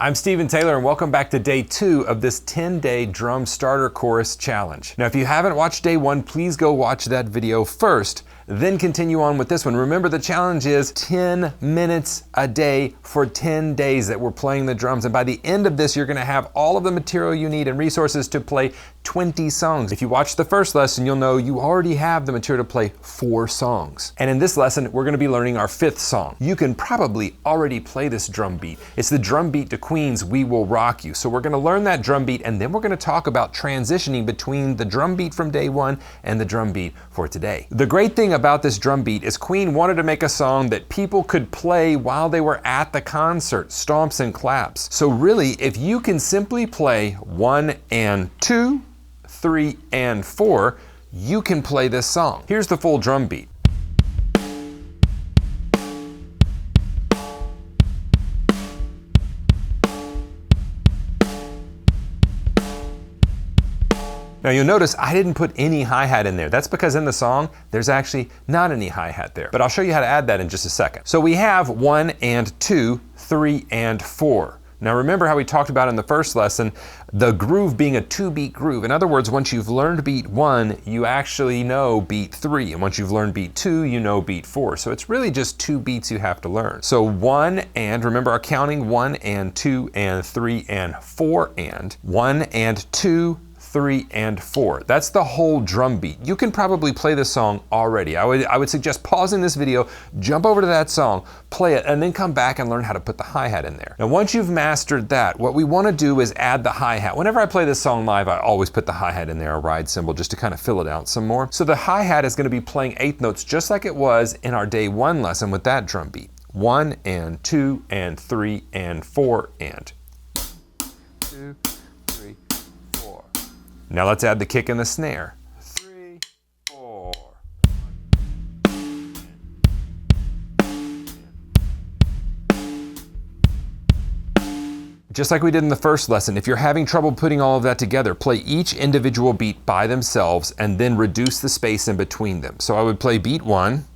I'm Stephen Taylor and welcome back to day 2 of this 10-day drum starter chorus challenge. Now if you haven't watched day 1, please go watch that video first, then continue on with this one. Remember, the challenge is 10 minutes a day for 10 days that we're playing the drums, and by the end of this you're going to have all of the material you need and resources to play 20 songs. If you watch the first lesson, you'll know you already have the material to play 4 songs. And in this lesson, we're going to be learning our 5th song. You can probably already play this drum beat. It's the drum beat to Queen's We Will Rock You. So we're going to learn that drum beat, and then we're going to talk about transitioning between the drum beat from day 1 and the drum beat for today. The great thing about this drum beat is Queen wanted to make a song that people could play while they were at the concert, stomps and claps. So really, if you can simply play 1 and 2, 3 and 4, you can play this song. Here's the full drum beat. Now you'll notice I didn't put any hi-hat in there. That's because in the song, there's actually not any hi-hat there. But I'll show you how to add that in just a second. So we have 1 and 2, 3 and 4. Now remember how we talked about in the first lesson, the groove being a 2-beat groove. In other words, once you've learned beat 1, you actually know beat 3. And once you've learned beat 2, you know beat 4. So it's really just 2 beats you have to learn. So 1 and, remember our counting, 1 and 2 and 3 and 4 and. 1 and 2, 3 and 4. That's the whole drum beat. You can probably play this song already. I would suggest pausing this video, jump over to that song, play it, and then come back and learn how to put the hi-hat in there. Now once you've mastered that, what we want to do is add the hi-hat. Whenever I play this song live, I always put the hi-hat in there, a ride cymbal, just to kind of fill it out some more. So the hi-hat is going to be playing 8th notes just like it was in our day 1 lesson with that drum beat. 1 and 2 and 3 and 4 and. 2, 3, 4. Now let's add the kick and the snare. 3, 4. Just like we did in the first lesson, if you're having trouble putting all of that together, play each individual beat by themselves and then reduce the space in between them. So I would play beat 1.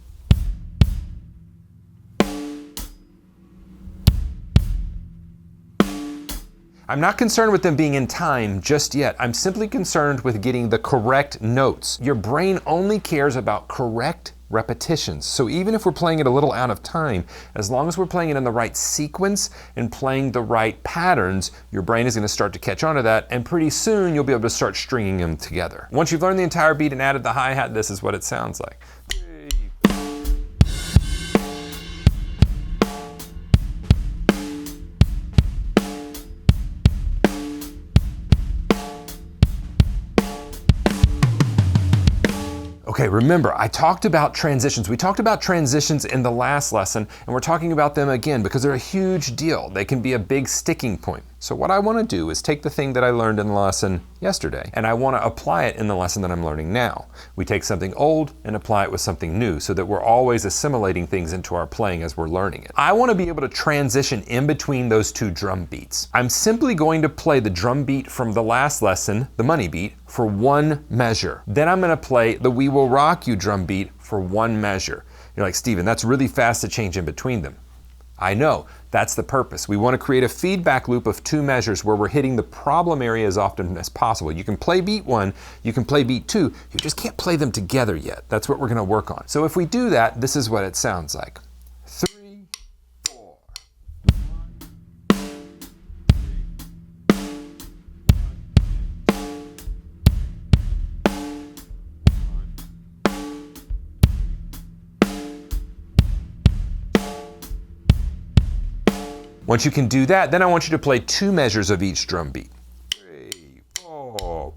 I'm not concerned with them being in time just yet. I'm simply concerned with getting the correct notes. Your brain only cares about correct repetitions. So even if we're playing it a little out of time, as long as we're playing it in the right sequence and playing the right patterns, your brain is going to start to catch on to that, and pretty soon you'll be able to start stringing them together. Once you've learned the entire beat and added the hi-hat, this is what it sounds like. Okay, remember, I talked about transitions. We talked about transitions in the last lesson, and we're talking about them again because they're a huge deal. They can be a big sticking point. So what I want to do is take the thing that I learned in the lesson yesterday, and I want to apply it in the lesson that I'm learning now. We take something old and apply it with something new so that we're always assimilating things into our playing as we're learning it. I want to be able to transition in between those 2 drum beats. I'm simply going to play the drum beat from the last lesson, the money beat, for 1 measure. Then I'm going to play the We Will Rock You drum beat for 1 measure. You're like, Stephen, that's really fast to change in between them. I know, that's the purpose. We want to create a feedback loop of 2 measures where we're hitting the problem area as often as possible. You can play beat 1, you can play beat 2, you just can't play them together yet. That's what we're going to work on. So if we do that, this is what it sounds like. 3, 4. Once you can do that, then I want you to play 2 measures of each drum beat. 3, 4.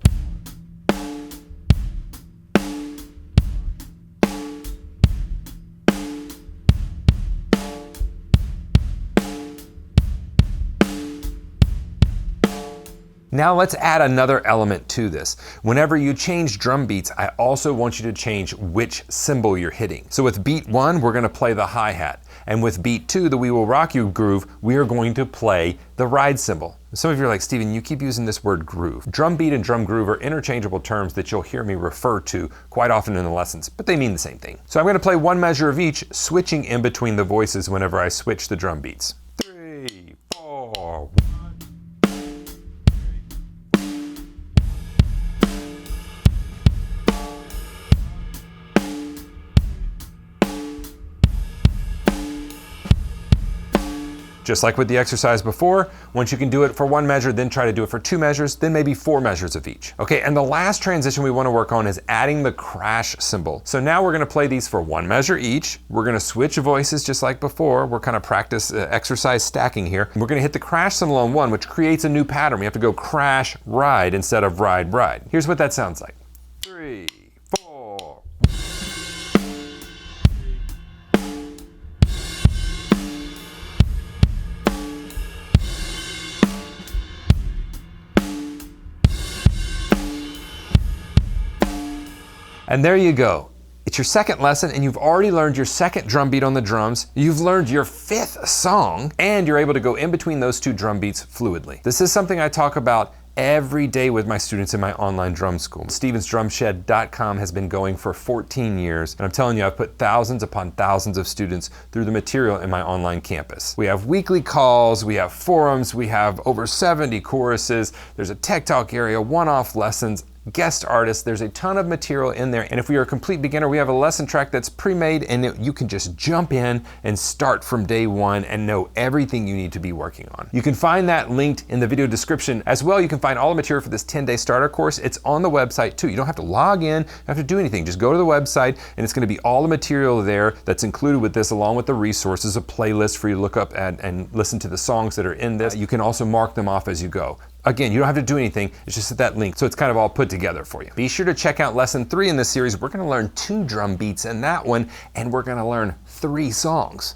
Now let's add another element to this. Whenever you change drum beats, I also want you to change which cymbal you're hitting. So with beat 1, we're going to play the hi-hat. And with beat 2, the We Will Rock You groove, we are going to play the ride cymbal. Some of you are like, Stephen, you keep using this word groove. Drum beat and drum groove are interchangeable terms that you'll hear me refer to quite often in the lessons, but they mean the same thing. So I'm going to play 1 measure of each, switching in between the voices whenever I switch the drum beats. 3, 4, 1. Just like with the exercise before, once you can do it for one measure, then try to do it for 2 measures, then maybe 4 measures of each. Okay, and the last transition we want to work on is adding the crash cymbal. So now we're going to play these for 1 measure each. We're going to switch voices just like before. We're kind of practice exercise stacking here. We're going to hit the crash cymbal on 1, which creates a new pattern. We have to go crash, ride instead of ride, ride. Here's what that sounds like. 3, 4. And there you go. It's your second lesson and you've already learned your second drum beat on the drums. You've learned your 5th song and you're able to go in between those 2 drum beats fluidly. This is something I talk about every day with my students in my online drum school. StevensDrumShed.com has been going for 14 years, and I'm telling you, I've put thousands upon thousands of students through the material in my online campus. We have weekly calls, we have forums, we have over 70 choruses, there's a Tech Talk area, one-off lessons, guest artists, there's a ton of material in there. And if you're a complete beginner, we have a lesson track that's pre-made and you can just jump in and start from day 1 and know everything you need to be working on. You can find that linked in the video description. As well, you can find all the material for this 10-day starter course. It's on the website too. You don't have to log in, you don't have to do anything. Just go to the website and it's going to be all the material there that's included with this, along with the resources, a playlist for you to look up and listen to the songs that are in this. You can also mark them off as you go. Again, you don't have to do anything, it's just that link, so it's kind of all put together for you. Be sure to check out lesson 3 in this series. We're gonna learn 2 drum beats in that one, and we're gonna learn 3 songs.